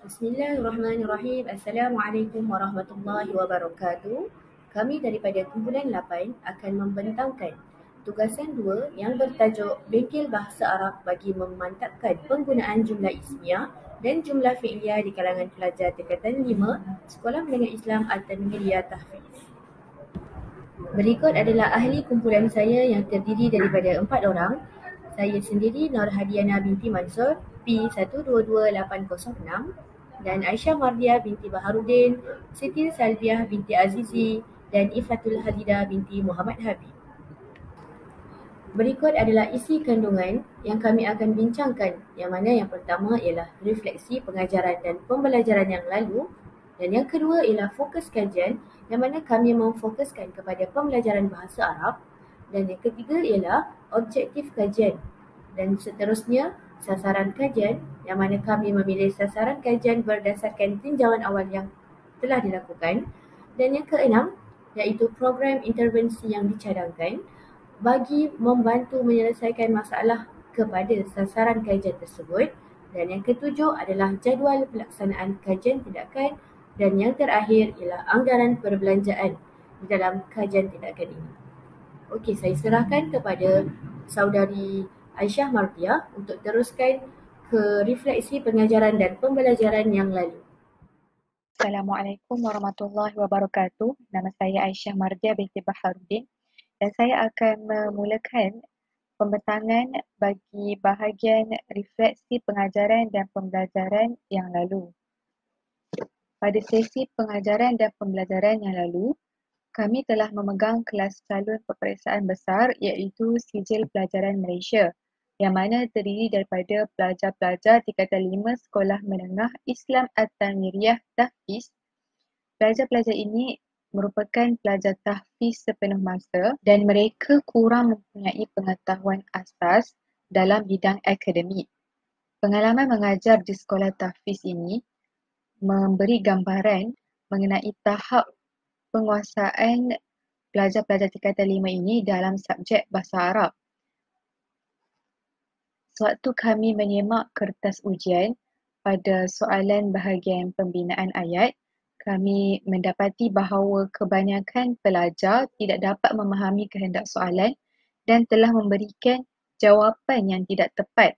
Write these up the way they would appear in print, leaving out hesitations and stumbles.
Bismillahirrahmanirrahim. Assalamualaikum warahmatullahi wabarakatuh. Kami daripada kumpulan 8 akan membentangkan tugasan 2 yang bertajuk Bengkel Bahasa Arab bagi memantapkan penggunaan jumlah ismiyah dan jumlah fi'liyah di kalangan pelajar tingkatan 5 Sekolah Menengah Islam Al-Tanwiriyah Tahfiz. Berikut adalah ahli kumpulan saya yang terdiri daripada 4 orang. Saya sendiri Nur Hadiana binti Mansur P122806 dan Aisyah Mardiah binti Baharudin, Siti Salbiah binti Azizi dan Ifatul Halidah binti Muhammad Habib. Berikut adalah isi kandungan yang kami akan bincangkan, yang mana yang pertama ialah refleksi pengajaran dan pembelajaran yang lalu, dan yang kedua ialah fokus kajian yang mana kami memfokuskan kepada pembelajaran bahasa Arab, dan yang ketiga ialah objektif kajian, dan seterusnya sasaran kajian yang mana kami memilih sasaran kajian berdasarkan tinjauan awal yang telah dilakukan, dan yang keenam iaitu program intervensi yang dicadangkan bagi membantu menyelesaikan masalah kepada sasaran kajian tersebut, dan yang ketujuh adalah jadual pelaksanaan kajian tindakan, dan yang terakhir ialah anggaran perbelanjaan di dalam kajian tindakan ini. Okey, saya serahkan kepada saudari Aisyah Mardiah untuk teruskan ke refleksi pengajaran dan pembelajaran yang lalu. Assalamualaikum warahmatullahi wabarakatuh. Nama saya Aisyah Mardiah binti Baharudin dan saya akan memulakan pembentangan bagi bahagian refleksi pengajaran dan pembelajaran yang lalu. Pada sesi pengajaran dan pembelajaran yang lalu, kami telah memegang kelas calon peperiksaan besar iaitu Sijil Pelajaran Malaysia yang mana terdiri daripada pelajar-pelajar tingkatan 5 Sekolah Menengah Islam Al-Tanwiriyah Tahfiz. Pelajar-pelajar ini merupakan pelajar tahfiz sepenuh masa dan mereka kurang mempunyai pengetahuan asas dalam bidang akademik. Pengalaman mengajar di sekolah tahfiz ini memberi gambaran mengenai tahap penguasaan pelajar-pelajar tingkatan 5 ini dalam subjek bahasa Arab. Sewaktu kami menyemak kertas ujian pada soalan bahagian pembinaan ayat, kami mendapati bahawa kebanyakan pelajar tidak dapat memahami kehendak soalan dan telah memberikan jawapan yang tidak tepat.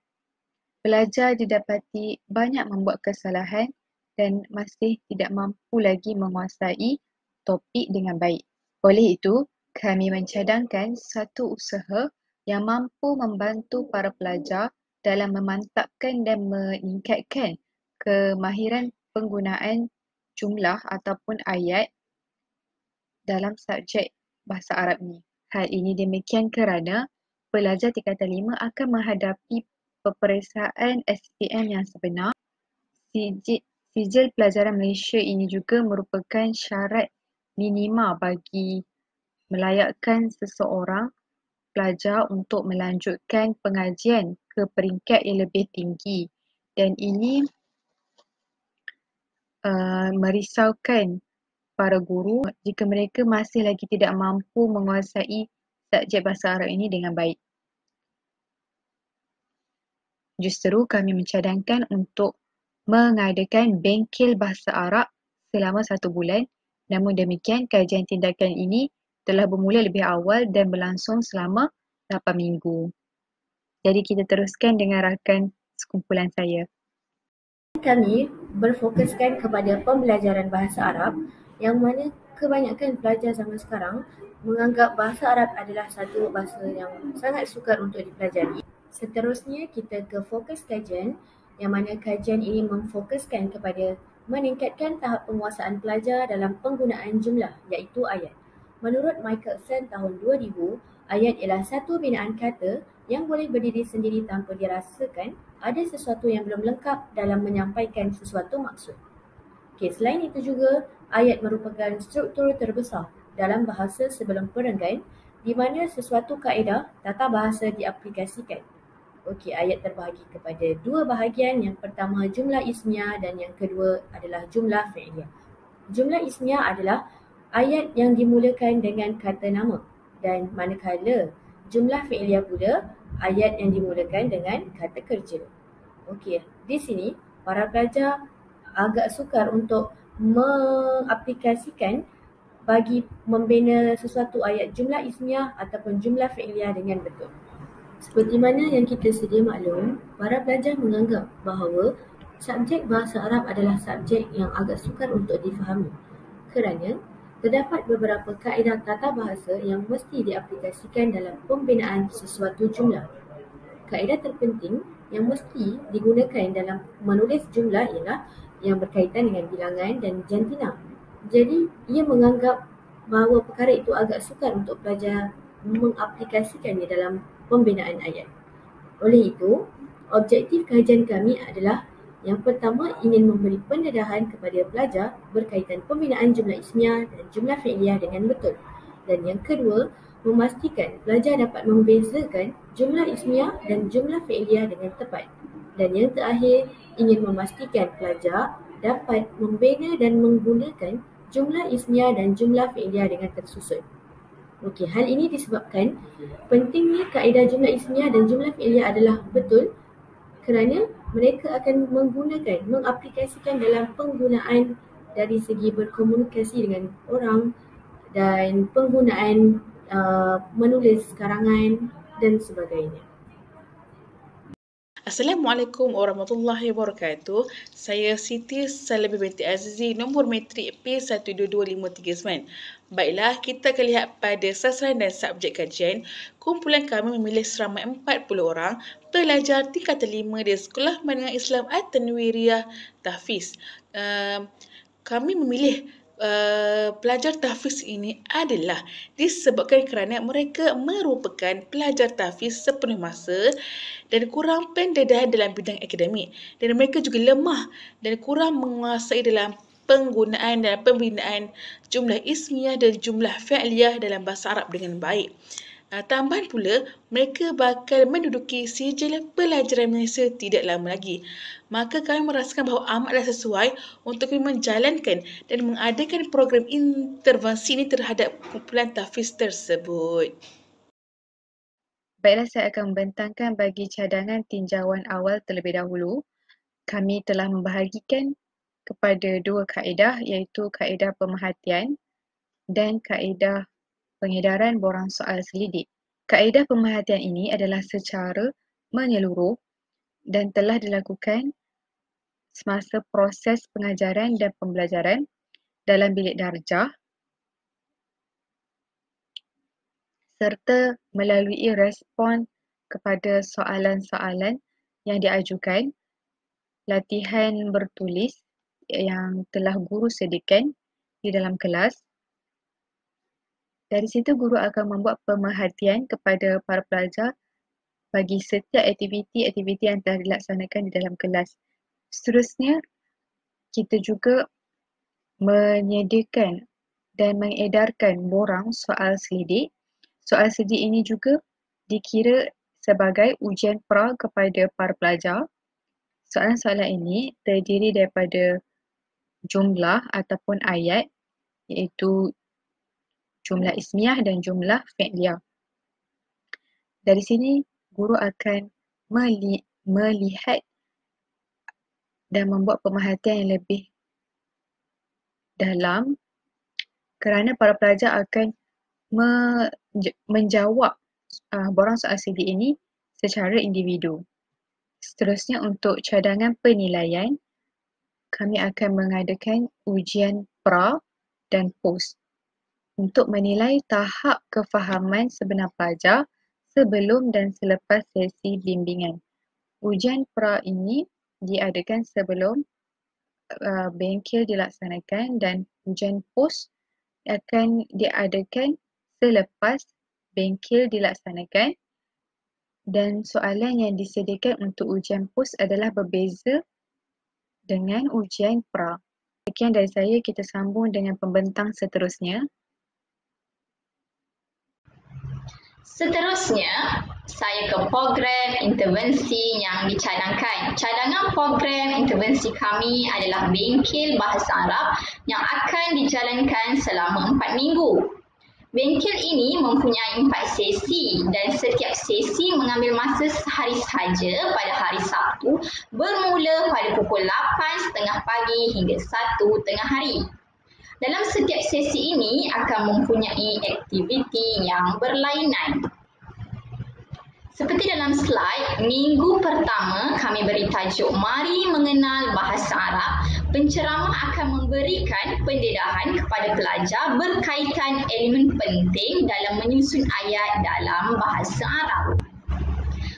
Pelajar didapati banyak membuat kesalahan dan masih tidak mampu lagi menguasai topik dengan baik. Oleh itu, kami mencadangkan satu usaha yang mampu membantu para pelajar dalam memantapkan dan meningkatkan kemahiran penggunaan jumlah ataupun ayat dalam subjek bahasa Arab ni. Hal ini demikian kerana pelajar tingkatan 5 akan menghadapi peperiksaan SPM yang sebenar. Sijil Pelajaran Malaysia ini juga merupakan syarat minima bagi melayakkan seseorang pelajar untuk melanjutkan pengajian ke peringkat yang lebih tinggi, dan ini merisaukan para guru jika mereka masih lagi tidak mampu menguasai subjek bahasa Arab ini dengan baik. Justru kami mencadangkan untuk mengadakan bengkel bahasa Arab selama 1 bulan. Namun demikian, kajian tindakan ini telah bermula lebih awal dan berlangsung selama 8 minggu. Jadi kita teruskan dengan rakan sekumpulan saya. Kami berfokuskan kepada pembelajaran bahasa Arab yang mana kebanyakan pelajar zaman sekarang menganggap bahasa Arab adalah satu bahasa yang sangat sukar untuk dipelajari. Seterusnya kita ke fokus kajian yang mana kajian ini memfokuskan kepada meningkatkan tahap penguasaan pelajar dalam penggunaan jumlah iaitu ayat. Menurut Michelson tahun 2000, ayat ialah satu binaan kata yang boleh berdiri sendiri tanpa dirasakan ada sesuatu yang belum lengkap dalam menyampaikan sesuatu maksud. Okey, selain itu juga, ayat merupakan struktur terbesar dalam bahasa sebelum perenggan di mana sesuatu kaedah tata bahasa diaplikasikan. Okey, ayat terbahagi kepada 2 bahagian. Yang pertama jumlah ismiyah dan yang kedua adalah jumlah fi'liyah. Jumlah ismiyah adalah ayat yang dimulakan dengan kata nama, dan manakala jumlah fi'liyah pula ayat yang dimulakan dengan kata kerja. Okey, di sini para pelajar agak sukar untuk mengaplikasikan bagi membina sesuatu ayat jumlah ismiah ataupun jumlah fi'liyah dengan betul. Seperti mana yang kita sedia maklum, para pelajar menganggap bahawa subjek bahasa Arab adalah subjek yang agak sukar untuk difahami kerana terdapat beberapa kaedah tata bahasa yang mesti diaplikasikan dalam pembinaan sesuatu jumlah. Kaedah terpenting yang mesti digunakan dalam menulis jumlah ialah yang berkaitan dengan bilangan dan jantina. Jadi, ia menganggap bahawa perkara itu agak sukar untuk pelajar mengaplikasikannya dalam pembinaan ayat. Oleh itu, objektif kajian kami adalah yang pertama ingin memberi pendedahan kepada pelajar berkaitan pembinaan jumlah ismiah dan jumlah fi'liyah dengan betul. Dan yang kedua, memastikan pelajar dapat membezakan jumlah ismiah dan jumlah fi'liyah dengan tepat. Dan yang terakhir, ingin memastikan pelajar dapat membina dan menggunakan jumlah ismiah dan jumlah fi'liyah dengan tersusun. Okey, hal ini disebabkan pentingnya kaedah jumlah ismiah dan jumlah fi'liyah adalah betul kerana mereka akan mengaplikasikan dalam penggunaan dari segi berkomunikasi dengan orang dan penggunaan menulis karangan dan sebagainya. Assalamualaikum warahmatullahi wabarakatuh. Saya Siti Salabi binti Azizi, nombor matrik P12259. Baiklah, kita akan lihat pada sasaran dan subjek kajian. Kumpulan kami memilih seramai 40 orang pelajar tingkatan 5 di Sekolah Menengah Islam At-Tanwiriyah Tahfiz. Kami memilih pelajar tahfiz ini adalah disebabkan kerana mereka merupakan pelajar tahfiz sepenuh masa dan kurang pendedahan dalam bidang akademik, dan mereka juga lemah dan kurang menguasai dalam penggunaan dan pembinaan jumlah ismiyah dan jumlah fi'liyah dalam bahasa Arab dengan baik. Tambahan pula, mereka bakal menduduki sijil pelajaran Malaysia tidak lama lagi. Maka kami merasakan bahawa amatlah sesuai untuk kami menjalankan dan mengadakan program intervensi ini terhadap kumpulan tahfiz tersebut. Baiklah, saya akan membentangkan bagi cadangan tinjauan awal terlebih dahulu. Kami telah membahagikan kepada dua kaedah, iaitu kaedah pemerhatian dan kaedah pengedaran borang soal selidik. Kaedah pemerhatian ini adalah secara menyeluruh dan telah dilakukan semasa proses pengajaran dan pembelajaran dalam bilik darjah serta melalui respon kepada soalan-soalan yang diajukan, latihan bertulis yang telah guru sediakan di dalam kelas. Dari situ guru akan membuat pemerhatian kepada para pelajar bagi setiap aktiviti-aktiviti yang telah dilaksanakan di dalam kelas. Seterusnya, kita juga menyediakan dan mengedarkan borang soal selidik. Soal selidik ini juga dikira sebagai ujian pra kepada para pelajar. Soalan-soalan ini terdiri daripada jumlah ataupun ayat, iaitu jumlah ismiyah dan jumlah fi'liyah. Dari sini, guru akan melihat dan membuat pemerhatian yang lebih dalam kerana para pelajar akan menjawab borang soal selidik ini secara individu. Seterusnya, untuk cadangan penilaian, kami akan mengadakan ujian pra dan post untuk menilai tahap kefahaman sebenar pelajar sebelum dan selepas sesi bimbingan. Ujian pra ini diadakan sebelum bengkel dilaksanakan dan ujian post akan diadakan selepas bengkel dilaksanakan, dan soalan yang disediakan untuk ujian post adalah berbeza dengan ujian pra. Sekian dari saya, kita sambung dengan pembentang seterusnya. Seterusnya, saya ke program intervensi yang dicadangkan. Cadangan program intervensi kami adalah bengkel bahasa Arab yang akan dijalankan selama 4 minggu. Bengkel ini mempunyai 4 sesi dan setiap sesi mengambil masa sehari sahaja pada hari Sabtu bermula pada pukul 8.30 pagi hingga 1 tengah hari. Dalam setiap sesi ini akan mempunyai aktiviti yang berlainan. Seperti dalam slide, minggu pertama kami beri tajuk Mari Mengenal Bahasa Arab. Penceramah akan memberikan pendedahan kepada pelajar berkaitan elemen penting dalam menyusun ayat dalam bahasa Arab.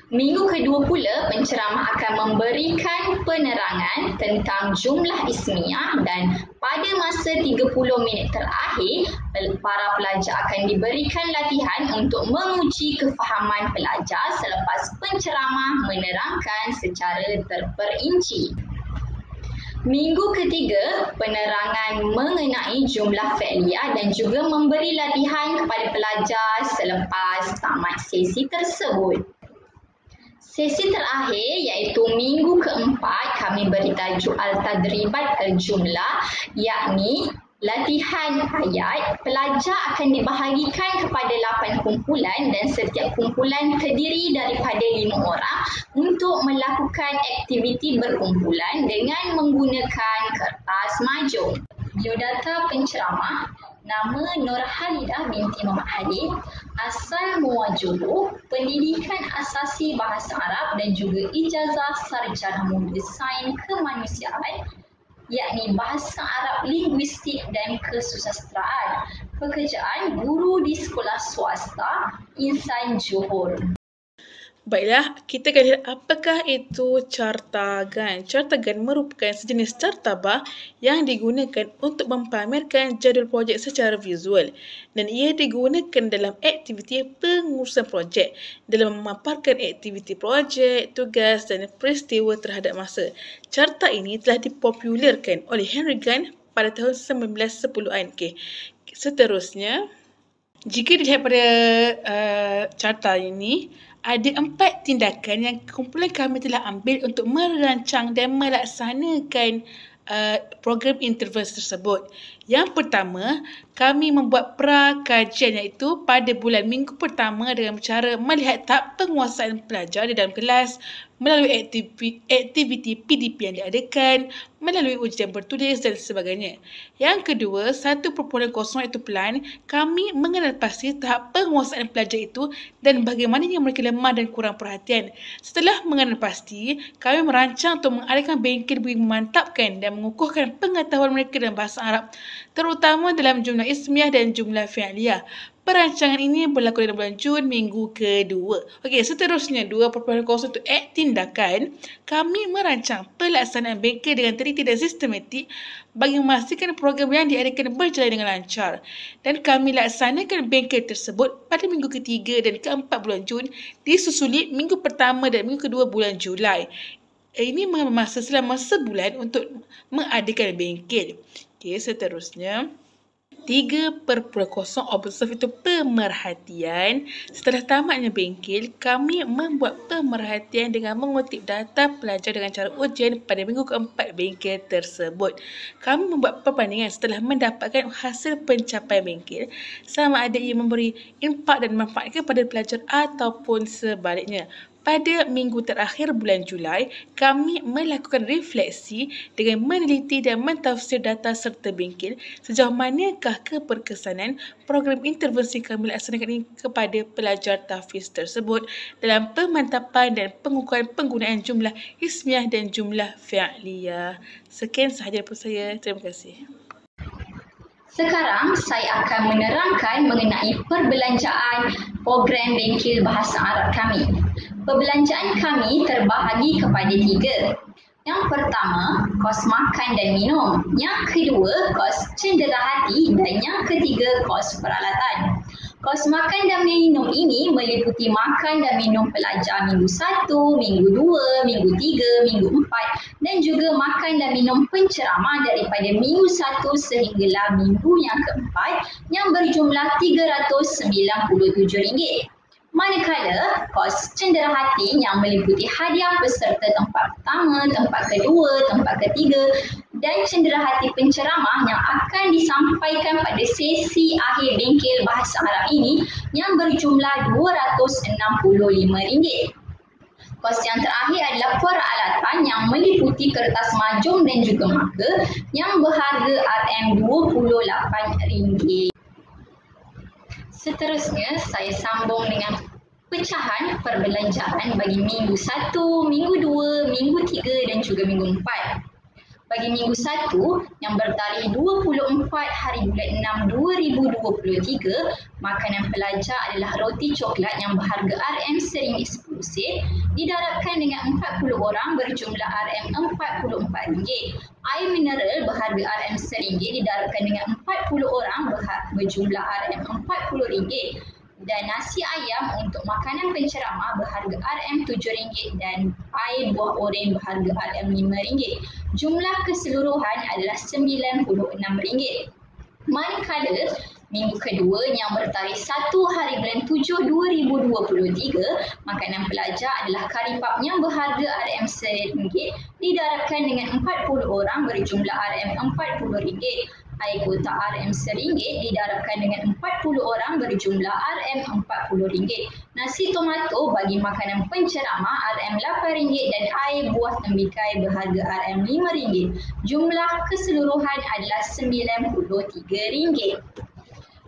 Minggu kedua pula, penceramah akan memberikan penerangan tentang jumlah ismiyah dan pada masa 30 minit terakhir, para pelajar akan diberikan latihan untuk menguji kefahaman pelajar selepas penceramah menerangkan secara terperinci. Minggu ketiga, penerangan mengenai jumlah fi'liyah dan juga memberi latihan kepada pelajar selepas tamat sesi tersebut. Sesi terakhir iaitu minggu keempat, kami beri tajuk Al-Tadribat Al-Jumlah, yakni latihan ayat. Pelajar akan dibahagikan kepada 8 kumpulan dan setiap kumpulan terdiri daripada 5 orang untuk melakukan aktiviti berkumpulan dengan menggunakan kertas majung. Biodata penceramah, nama Nur Halidah binti Muhammad Halid, asal Muwajuluh, pendidikan asasi bahasa Arab dan juga ijazah sarjana desain kemanusiaan, yakni bahasa Arab, linguistik dan kesusastraan. Pekerjaan guru di sekolah swasta Insan Johor. Baiklah, kita akan lihat apakah itu cartagan. Cartagan merupakan sejenis cartabah yang digunakan untuk mempamerkan jadual projek secara visual dan ia digunakan dalam aktiviti pengurusan projek dalam memaparkan aktiviti projek, tugas dan peristiwa terhadap masa. Carta ini telah dipopularkan oleh Henry Gunn pada tahun 1910-an. Okay. Seterusnya, jika dilihat pada carta ini, ada 4 tindakan yang kumpulan kami telah ambil untuk merancang dan melaksanakan program intervensi tersebut. Yang pertama, kami membuat prakajian iaitu pada bulan minggu pertama dengan cara melihat tahap penguasaan pelajar di dalam kelas melalui aktiviti PDP yang diadakan, melalui ujian bertulis dan sebagainya. Yang kedua, 1.0 iaitu plan, kami mengenal pasti tahap penguasaan pelajar itu dan bagaimana yang mereka lemah dan kurang perhatian. Setelah mengenal pasti, kami merancang untuk mengalihkan bengkel bagi memantapkan dan mengukuhkan pengetahuan mereka dalam bahasa Arab, terutama dalam jumlah ismiyah dan jumlah fi'liyah. Perancangan ini berlaku dalam bulan Jun minggu kedua. Okey, seterusnya 2.0 untuk tindakan. Kami merancang pelaksanaan bengkel dengan teliti dan sistematik bagi memastikan program yang diadakan berjalan dengan lancar. Dan kami laksanakan bengkel tersebut pada minggu ketiga dan keempat bulan Jun, disusuli minggu pertama dan minggu kedua bulan Julai. Ini mengambil masa selama sebulan untuk mengadakan bengkel. Okey, seterusnya 3.0 observe itu pemerhatian. Setelah tamatnya bengkel, kami membuat pemerhatian dengan mengutip data pelajar dengan cara ujian pada minggu keempat bengkel tersebut. Kami membuat perbandingan setelah mendapatkan hasil pencapaian bengkel, sama ada ia memberi impak dan manfaat kepada pelajar ataupun sebaliknya. Pada minggu terakhir bulan Julai, kami melakukan refleksi dengan meneliti dan mentafsir data serta bengkel sejauh manakah keberkesanan program intervensi kami laksanakan ini kepada pelajar tahfiz tersebut dalam pemantapan dan pengukuran penggunaan jumlah ismiyah dan jumlah fi'liyah. Sekian sahaja daripada saya. Terima kasih. Sekarang saya akan menerangkan mengenai perbelanjaan program bengkel bahasa Arab kami. Perbelanjaan kami terbahagi kepada 3. Yang pertama, kos makan dan minum. Yang kedua, kos cenderahati dan yang ketiga, kos peralatan. Kos makan dan minum ini meliputi makan dan minum pelajar minggu 1, minggu 2, minggu 3, minggu 4 dan juga makan dan minum penceramah daripada minggu 1 sehinggalah minggu yang keempat yang berjumlah RM397. Manakala kos cenderahati yang meliputi hadiah peserta tempat pertama, tempat kedua, tempat ketiga dan cenderahati penceramah yang akan disampaikan pada sesi akhir bengkel bahasa Arab ini yang berjumlah RM265. Kos yang terakhir adalah peralatan yang meliputi kertas majung dan juga marker yang berharga RM28. Seterusnya, saya sambung dengan pecahan perbelanjaan bagi minggu 1, minggu 2, minggu 3 dan juga minggu 4. Bagi minggu 1 yang bertarikh 24 hari bulan 6 2023, makanan pelajar adalah roti coklat yang berharga RM1.10 didarabkan dengan 40 orang berjumlah RM44. Air mineral berharga RM1 didarabkan dengan 40 orang berjumlah RM40. Dan nasi ayam untuk makanan penceramah berharga RM7 dan air buah oren berharga RM5. Jumlah keseluruhan adalah RM96. Manakala minggu kedua yang bertarikh 1 hari bulan 7 2023, makanan pelajar adalah kari pap yang berharga RM1 didarabkan dengan 40 orang berjumlah RM40. Air kotak RM1 didarabkan dengan 40 orang berjumlah RM40. Nasi tomato bagi makanan penceramah RM8 dan air buah tembikai berharga RM5. Jumlah keseluruhan adalah RM93.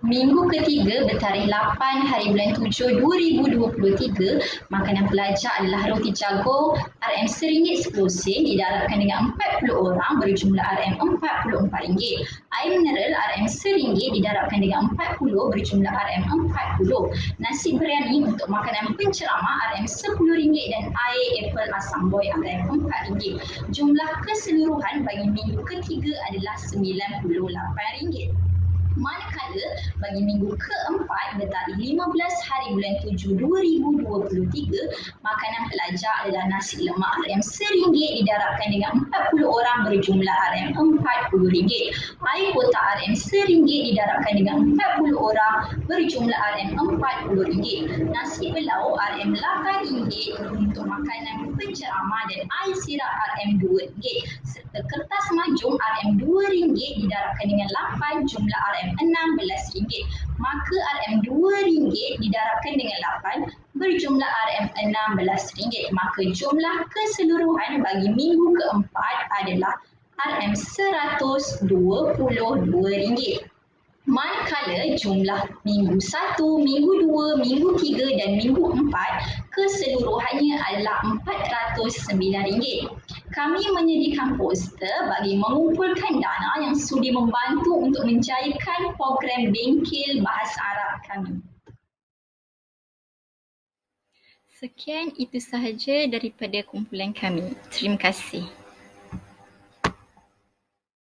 Minggu ketiga bertarikh 8 hari bulan 7 2023, makanan pelajar adalah roti jagung RM1.10 didarabkan dengan 40 orang berjumlah RM44. Air mineral RM1 didarabkan dengan 40 berjumlah RM40. Nasi biryani untuk makanan penceramah RM10 dan air apple asam boy RM4. Jumlah keseluruhan bagi minggu ketiga adalah RM98. Manakala bagi minggu keempat bertarikh 15 hari bulan 7 2023, makanan pelajar adalah nasi lemak RM1 didarabkan dengan 40 orang berjumlah RM40. Air kotak RM1 didarabkan dengan 40 orang berjumlah RM40. Nasi belau RM8 untuk makanan penceramah dan air sirap RM2 serta kertas majung RM2 didarabkan dengan 8 jumlah RM16. Maka RM2 didarabkan dengan 8 berjumlah RM16. Maka jumlah keseluruhan bagi minggu keempat adalah RM122. Manakala jumlah minggu 1, minggu 2, minggu 3 dan minggu 4 keseluruhannya adalah RM409. Kami menyediakan poster bagi mengumpulkan dana yang sudi membantu untuk menjayakan program bengkel bahasa Arab kami. Sekian itu sahaja daripada kumpulan kami. Terima kasih.